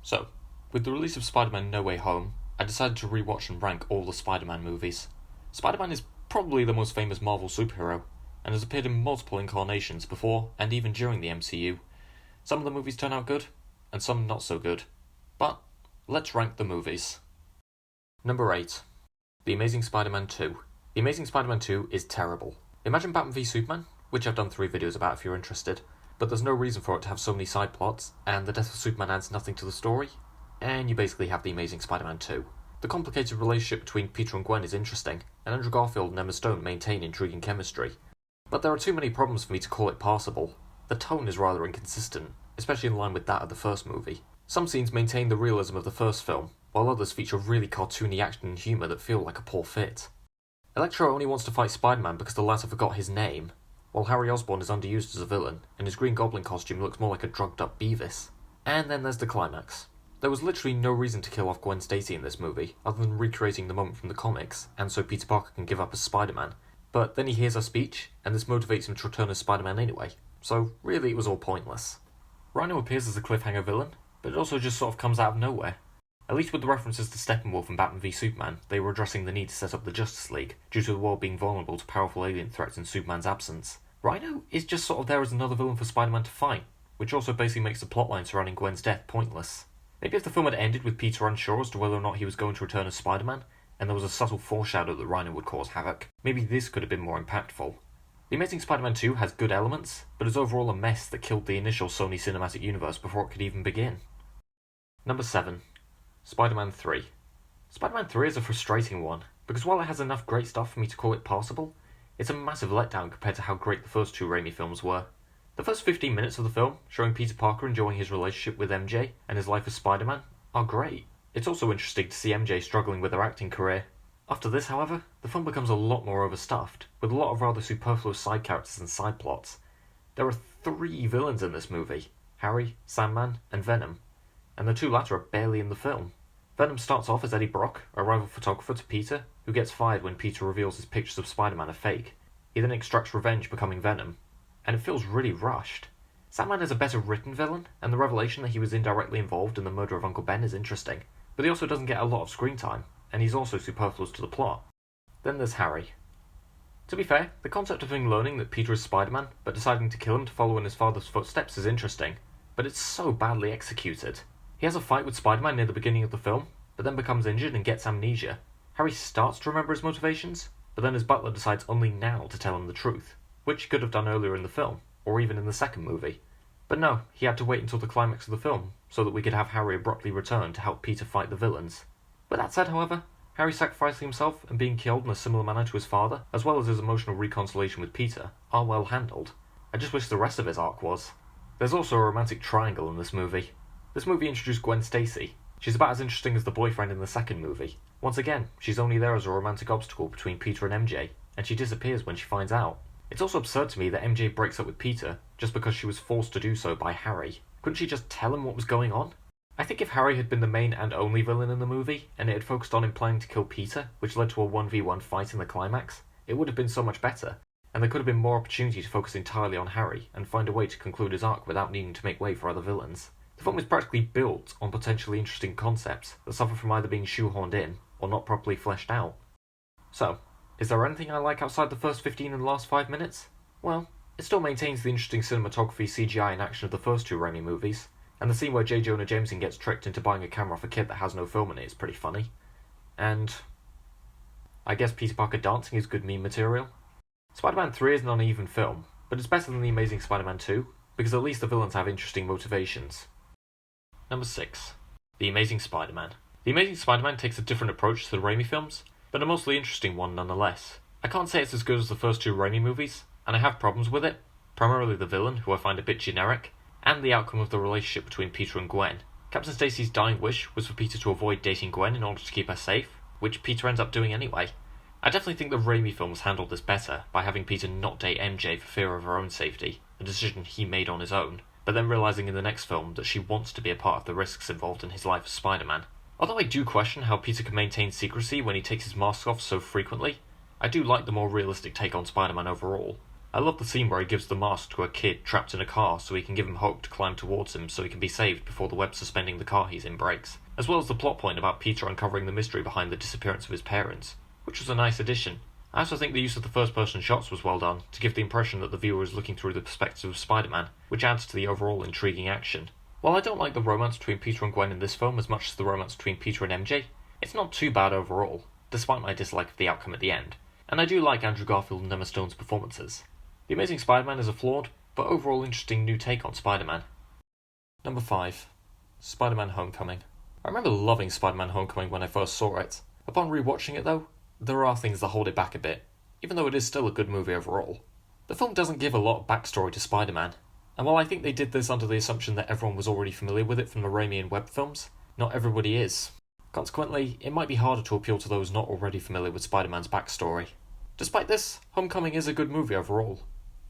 So, with the release of Spider-Man No Way Home, I decided to rewatch and rank all the Spider-Man movies. Spider-Man is probably the most famous Marvel superhero, and has appeared in multiple incarnations before and even during the MCU. Some of the movies turn out good, and some not so good. But, let's rank the movies. Number 8. The Amazing Spider-Man 2. The Amazing Spider-Man 2 is terrible. Imagine Batman v Superman, which I've done 3 videos about if you're interested, but there's no reason for it to have so many side plots, and the death of Superman adds nothing to the story, and you basically have The Amazing Spider-Man 2. The complicated relationship between Peter and Gwen is interesting, and Andrew Garfield and Emma Stone maintain intriguing chemistry. But there are too many problems for me to call it passable. The tone is rather inconsistent, especially in line with that of the first movie. Some scenes maintain the realism of the first film, while others feature really cartoony action and humour that feel like a poor fit. Electro only wants to fight Spider-Man because the latter forgot his name, while Harry Osborn is underused as a villain, and his Green Goblin costume looks more like a drugged-up Beavis. And then there's the climax. There was literally no reason to kill off Gwen Stacy in this movie, other than recreating the moment from the comics, and so Peter Parker can give up as Spider-Man. But then he hears her speech, and this motivates him to return as Spider-Man anyway, so really it was all pointless. Rhino appears as a cliffhanger villain, but it also just sort of comes out of nowhere. At least with the references to Steppenwolf and Batman v Superman, they were addressing the need to set up the Justice League, due to the world being vulnerable to powerful alien threats in Superman's absence. Rhino is just sort of there as another villain for Spider-Man to fight, which also basically makes the plotline surrounding Gwen's death pointless. Maybe if the film had ended with Peter unsure as to whether or not he was going to return as Spider-Man, and there was a subtle foreshadow that Rhino would cause havoc, maybe this could have been more impactful. The Amazing Spider-Man 2 has good elements, but is overall a mess that killed the initial Sony cinematic universe before it could even begin. Number 7. Spider-Man 3. Spider-Man 3 is a frustrating one, because while it has enough great stuff for me to call it passable, it's a massive letdown compared to how great the first 2 Raimi films were. The first 15 minutes of the film, showing Peter Parker enjoying his relationship with MJ and his life as Spider-Man, are great. It's also interesting to see MJ struggling with her acting career. After this, however, the film becomes a lot more overstuffed, with a lot of rather superfluous side characters and side plots. There are 3 villains in this movie: Harry, Sandman, and Venom, and the 2 latter are barely in the film. Venom starts off as Eddie Brock, a rival photographer to Peter, who gets fired when Peter reveals his pictures of Spider-Man are fake. He then extracts revenge, becoming Venom, and it feels really rushed. Sandman is a better written villain, and the revelation that he was indirectly involved in the murder of Uncle Ben is interesting, but he also doesn't get a lot of screen time, and he's also superfluous to the plot. Then there's Harry. To be fair, the concept of him learning that Peter is Spider-Man, but deciding to kill him to follow in his father's footsteps is interesting, but it's so badly executed. He has a fight with Spider-Man near the beginning of the film, but then becomes injured and gets amnesia. Harry starts to remember his motivations, but then his butler decides only now to tell him the truth, which he could have done earlier in the film, or even in the second movie. But no, he had to wait until the climax of the film, so that we could have Harry abruptly return to help Peter fight the villains. With that said, however, Harry sacrificing himself and being killed in a similar manner to his father, as well as his emotional reconciliation with Peter, are well handled. I just wish the rest of his arc was. There's also a romantic triangle in this movie. This movie introduced Gwen Stacy. She's about as interesting as the boyfriend in the second movie. Once again, she's only there as a romantic obstacle between Peter and MJ, and she disappears when she finds out. It's also absurd to me that MJ breaks up with Peter just because she was forced to do so by Harry. Couldn't she just tell him what was going on? I think if Harry had been the main and only villain in the movie, and it had focused on him planning to kill Peter, which led to a 1v1 fight in the climax, it would have been so much better, and there could have been more opportunity to focus entirely on Harry and find a way to conclude his arc without needing to make way for other villains. The film is practically built on potentially interesting concepts that suffer from either being shoehorned in or not properly fleshed out. So, is there anything I like outside the first 15 and the last 5 minutes? Well, it still maintains the interesting cinematography, CGI and action of the first 2 Raimi movies, and the scene where J. Jonah Jameson gets tricked into buying a camera off a kid that has no film in it is pretty funny. And I guess Peter Parker dancing is good meme material. Spider-Man 3 is an uneven film, but it's better than The Amazing Spider-Man 2, because at least the villains have interesting motivations. Number 6. The Amazing Spider-Man. The Amazing Spider-Man takes a different approach to the Raimi films, but a mostly interesting one nonetheless. I can't say it's as good as the first 2 Raimi movies, and I have problems with it, primarily the villain, who I find a bit generic, and the outcome of the relationship between Peter and Gwen. Captain Stacy's dying wish was for Peter to avoid dating Gwen in order to keep her safe, which Peter ends up doing anyway. I definitely think the Raimi films handled this better by having Peter not date MJ for fear of her own safety, a decision he made on his own, but then realising in the next film that she wants to be a part of the risks involved in his life as Spider-Man. Although I do question how Peter can maintain secrecy when he takes his mask off so frequently, I do like the more realistic take on Spider-Man overall. I love the scene where he gives the mask to a kid trapped in a car so he can give him hope to climb towards him so he can be saved before the web suspending the car he's in breaks, as well as the plot point about Peter uncovering the mystery behind the disappearance of his parents, which was a nice addition. I also think the use of the first-person shots was well done, to give the impression that the viewer is looking through the perspective of Spider-Man, which adds to the overall intriguing action. While I don't like the romance between Peter and Gwen in this film as much as the romance between Peter and MJ, it's not too bad overall, despite my dislike of the outcome at the end, and I do like Andrew Garfield and Emma Stone's performances. The Amazing Spider-Man is a flawed, but overall interesting new take on Spider-Man. Number 5. Spider-Man Homecoming. I remember loving Spider-Man Homecoming when I first saw it. Upon rewatching it though, there are things that hold it back a bit, even though it is still a good movie overall. The film doesn't give a lot of backstory to Spider-Man, and while I think they did this under the assumption that everyone was already familiar with it from the Raimi and Webb films, not everybody is. Consequently, it might be harder to appeal to those not already familiar with Spider-Man's backstory. Despite this, Homecoming is a good movie overall.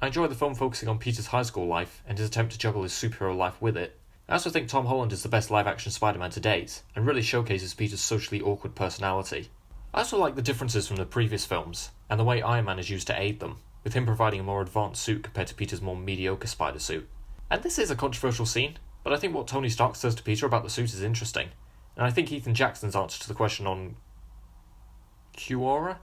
I enjoy the film focusing on Peter's high school life and his attempt to juggle his superhero life with it. I also think Tom Holland is the best live-action Spider-Man to date, and really showcases Peter's socially awkward personality. I also like the differences from the previous films, and the way Iron Man is used to aid them, with him providing a more advanced suit compared to Peter's more mediocre spider suit. And this is a controversial scene, but I think what Tony Stark says to Peter about the suit is interesting, and I think Ethan Jackson's answer to the question on Quora,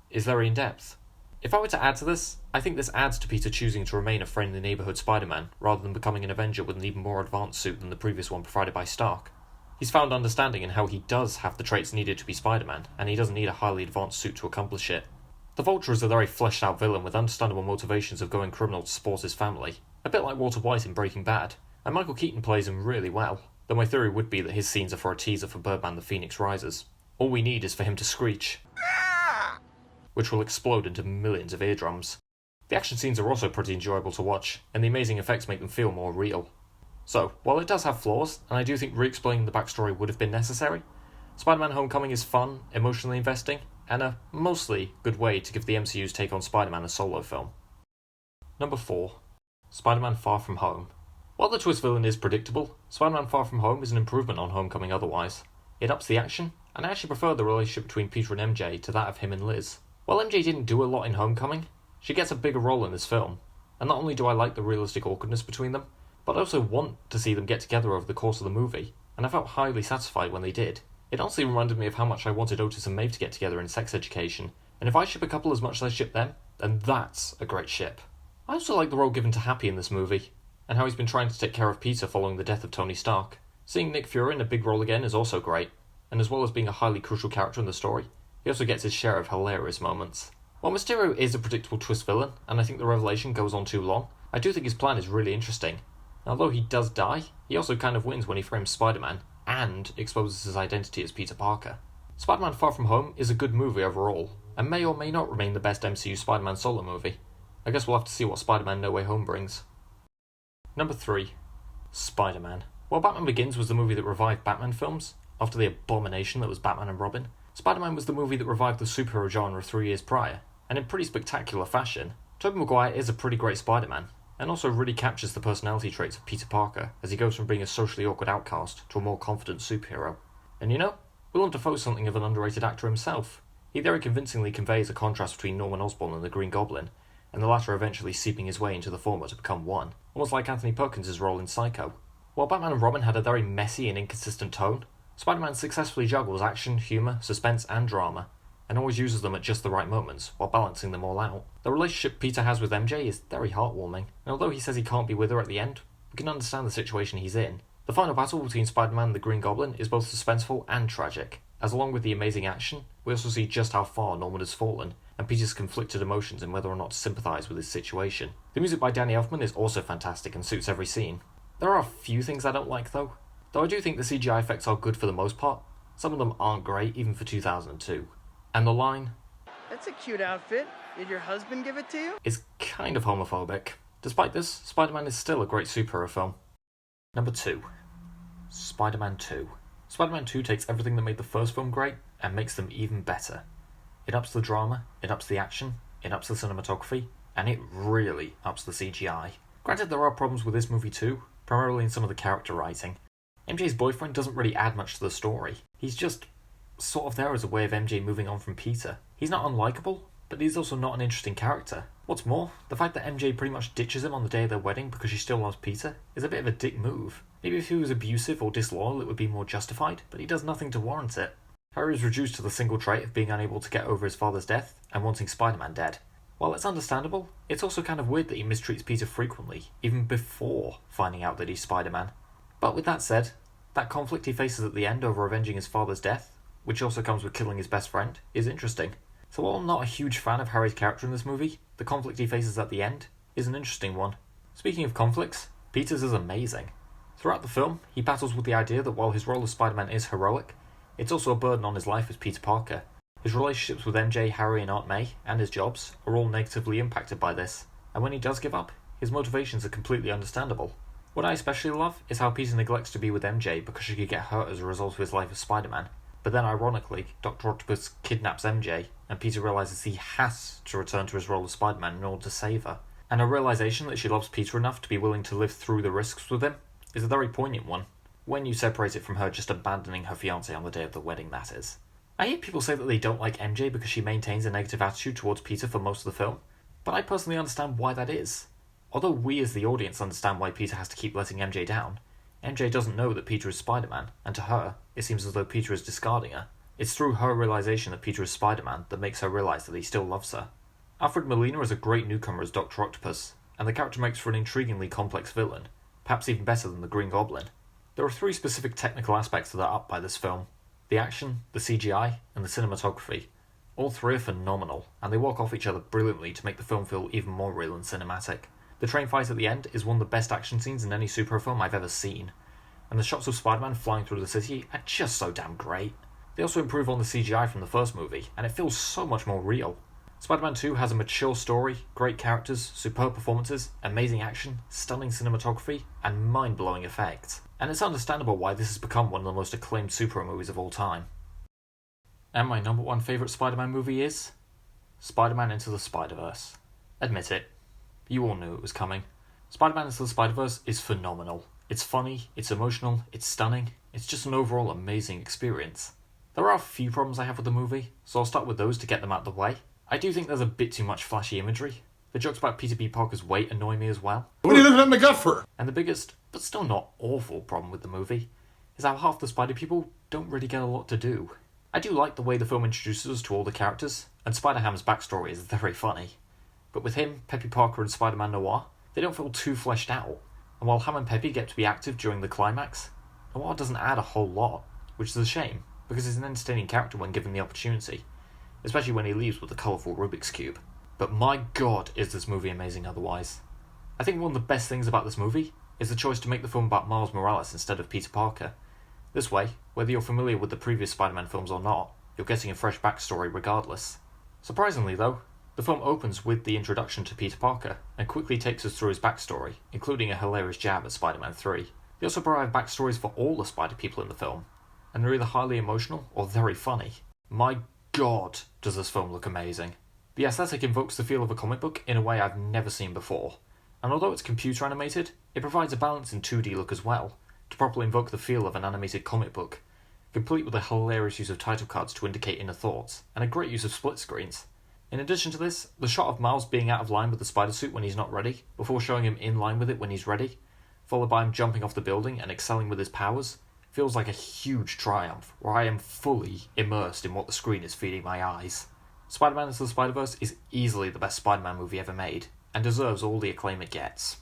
is very in-depth. If I were to add to this, I think this adds to Peter choosing to remain a friendly neighbourhood Spider-Man, rather than becoming an Avenger with an even more advanced suit than the previous one provided by Stark. He's found understanding in how he does have the traits needed to be Spider-Man, and he doesn't need a highly advanced suit to accomplish it. The Vulture is a very fleshed out villain with understandable motivations of going criminal to support his family, a bit like Walter White in Breaking Bad, and Michael Keaton plays him really well, though my theory would be that his scenes are for a teaser for Birdman: The Phoenix Rises. All we need is for him to screech, which will explode into millions of eardrums. The action scenes are also pretty enjoyable to watch, and the amazing effects make them feel more real. So, while it does have flaws, and I do think re-explaining the backstory would have been necessary, Spider-Man Homecoming is fun, emotionally investing, and a mostly good way to give the MCU's take on Spider-Man a solo film. Number 4. Spider-Man Far From Home. While the twist villain is predictable, Spider-Man Far From Home is an improvement on Homecoming otherwise. It ups the action, and I actually prefer the relationship between Peter and MJ to that of him and Liz. While MJ didn't do a lot in Homecoming, she gets a bigger role in this film, and not only do I like the realistic awkwardness between them, but I also want to see them get together over the course of the movie, and I felt highly satisfied when they did. It honestly reminded me of how much I wanted Otis and Maeve to get together in Sex Education, and if I ship a couple as much as I ship them, then that's a great ship. I also like the role given to Happy in this movie, and how he's been trying to take care of Peter following the death of Tony Stark. Seeing Nick Fury in a big role again is also great, and as well as being a highly crucial character in the story, he also gets his share of hilarious moments. While Mysterio is a predictable twist villain, and I think the revelation goes on too long, I do think his plan is really interesting. Although he does die, he also kind of wins when he frames Spider-Man, and exposes his identity as Peter Parker. Spider-Man Far From Home is a good movie overall, and may or may not remain the best MCU Spider-Man solo movie. I guess we'll have to see what Spider-Man No Way Home brings. Number 3. Spider-Man. While Batman Begins was the movie that revived Batman films, after the abomination that was Batman and Robin, Spider-Man was the movie that revived the superhero genre 3 years prior, and in pretty spectacular fashion. Tobey Maguire is a pretty great Spider-Man, and also really captures the personality traits of Peter Parker as he goes from being a socially awkward outcast to a more confident superhero. And you know, Willem Dafoe's something of an underrated actor himself. He very convincingly conveys a contrast between Norman Osborn and the Green Goblin, and the latter eventually seeping his way into the former to become one, almost like Anthony Perkins' role in Psycho. While Batman and Robin had a very messy and inconsistent tone, Spider-Man successfully juggles action, humour, suspense and drama, and always uses them at just the right moments, while balancing them all out. The relationship Peter has with MJ is very heartwarming, and although he says he can't be with her at the end, we can understand the situation he's in. The final battle between Spider-Man and the Green Goblin is both suspenseful and tragic, as along with the amazing action, we also see just how far Norman has fallen, and Peter's conflicted emotions in whether or not to sympathise with his situation. The music by Danny Elfman is also fantastic and suits every scene. There are a few things I don't like though I do think the CGI effects are good for the most part. Some of them aren't great, even for 2002. And the line, "That's a cute outfit. Did your husband give it to you?" is kind of homophobic. Despite this, Spider-Man is still a great superhero film. Number 2. Spider-Man 2. Spider-Man 2 takes everything that made the first film great and makes them even better. It ups the drama, it ups the action, it ups the cinematography, and it really ups the CGI. Granted, there are problems with this movie too, primarily in some of the character writing. MJ's boyfriend doesn't really add much to the story. He's just sort of there as a way of MJ moving on from Peter. He's not unlikable, but he's also not an interesting character. What's more, the fact that MJ pretty much ditches him on the day of their wedding because she still loves Peter is a bit of a dick move. Maybe if he was abusive or disloyal it would be more justified, but he does nothing to warrant it. Harry is reduced to the single trait of being unable to get over his father's death and wanting Spider-Man dead. While it's understandable, it's also kind of weird that he mistreats Peter frequently, even before finding out that he's Spider-Man. But with that said, that conflict he faces at the end over avenging his father's death, which also comes with killing his best friend, is interesting. So while I'm not a huge fan of Harry's character in this movie, the conflict he faces at the end is an interesting one. Speaking of conflicts, Peter's is amazing. Throughout the film, he battles with the idea that while his role as Spider-Man is heroic, it's also a burden on his life as Peter Parker. His relationships with MJ, Harry and Aunt May, and his jobs, are all negatively impacted by this, and when he does give up, his motivations are completely understandable. What I especially love is how Peter neglects to be with MJ because she could get hurt as a result of his life as Spider-Man, but then ironically, Dr. Octopus kidnaps MJ, and Peter realises he has to return to his role as Spider-Man in order to save her. And her realisation that she loves Peter enough to be willing to live through the risks with him is a very poignant one, when you separate it from her just abandoning her fiancé on the day of the wedding, that is. I hear people say that they don't like MJ because she maintains a negative attitude towards Peter for most of the film, but I personally understand why that is. Although we as the audience understand why Peter has to keep letting MJ down, MJ doesn't know that Peter is Spider-Man, and to her, it seems as though Peter is discarding her. It's through her realisation that Peter is Spider-Man that makes her realise that he still loves her. Alfred Molina is a great newcomer as Dr. Octopus, and the character makes for an intriguingly complex villain, perhaps even better than the Green Goblin. There are 3 specific technical aspects that are up by this film: the action, the CGI, and the cinematography. All 3 are phenomenal, and they walk off each other brilliantly to make the film feel even more real and cinematic. The train fight at the end is one of the best action scenes in any superhero film I've ever seen, and the shots of Spider-Man flying through the city are just so damn great. They also improve on the CGI from the first movie, and it feels so much more real. Spider-Man 2 has a mature story, great characters, superb performances, amazing action, stunning cinematography, and mind-blowing effects. And it's understandable why this has become one of the most acclaimed superhero movies of all time. And my number 1 favourite Spider-Man movie is Spider-Man Into the Spider-Verse. Admit it, you all knew it was coming. Spider-Man Into the Spider-Verse is phenomenal. It's funny, it's emotional, it's stunning, it's just an overall amazing experience. There are a few problems I have with the movie, so I'll start with those to get them out of the way. I do think there's a bit too much flashy imagery. The jokes about Peter B. Parker's weight annoy me as well. What are you looking at in the gut for? And the biggest, but still not awful problem with the movie is how half the Spider people don't really get a lot to do. I do like the way the film introduces us to all the characters, and Spider-Ham's backstory is very funny. But with him, Peppy Parker and Spider-Man Noir, they don't feel too fleshed out. And while Ham and Peppy get to be active during the climax, Noir doesn't add a whole lot, which is a shame, because he's an entertaining character when given the opportunity, especially when he leaves with a colourful Rubik's Cube. But my god, is this movie amazing otherwise. I think one of the best things about this movie is the choice to make the film about Miles Morales instead of Peter Parker. This way, whether you're familiar with the previous Spider-Man films or not, you're getting a fresh backstory regardless. Surprisingly though, the film opens with the introduction to Peter Parker, and quickly takes us through his backstory, including a hilarious jab at Spider-Man 3. They also provide backstories for all the Spider people in the film, and they're either highly emotional or very funny. My god, does this film look amazing. The aesthetic invokes the feel of a comic book in a way I've never seen before, and although it's computer animated, it provides a balance in 2D look as well, to properly invoke the feel of an animated comic book, complete with a hilarious use of title cards to indicate inner thoughts, and a great use of split screens. In addition to this, the shot of Miles being out of line with the spider suit when he's not ready, before showing him in line with it when he's ready, followed by him jumping off the building and excelling with his powers, feels like a huge triumph, where I am fully immersed in what the screen is feeding my eyes. Spider-Man Into the Spider-Verse is easily the best Spider-Man movie ever made, and deserves all the acclaim it gets.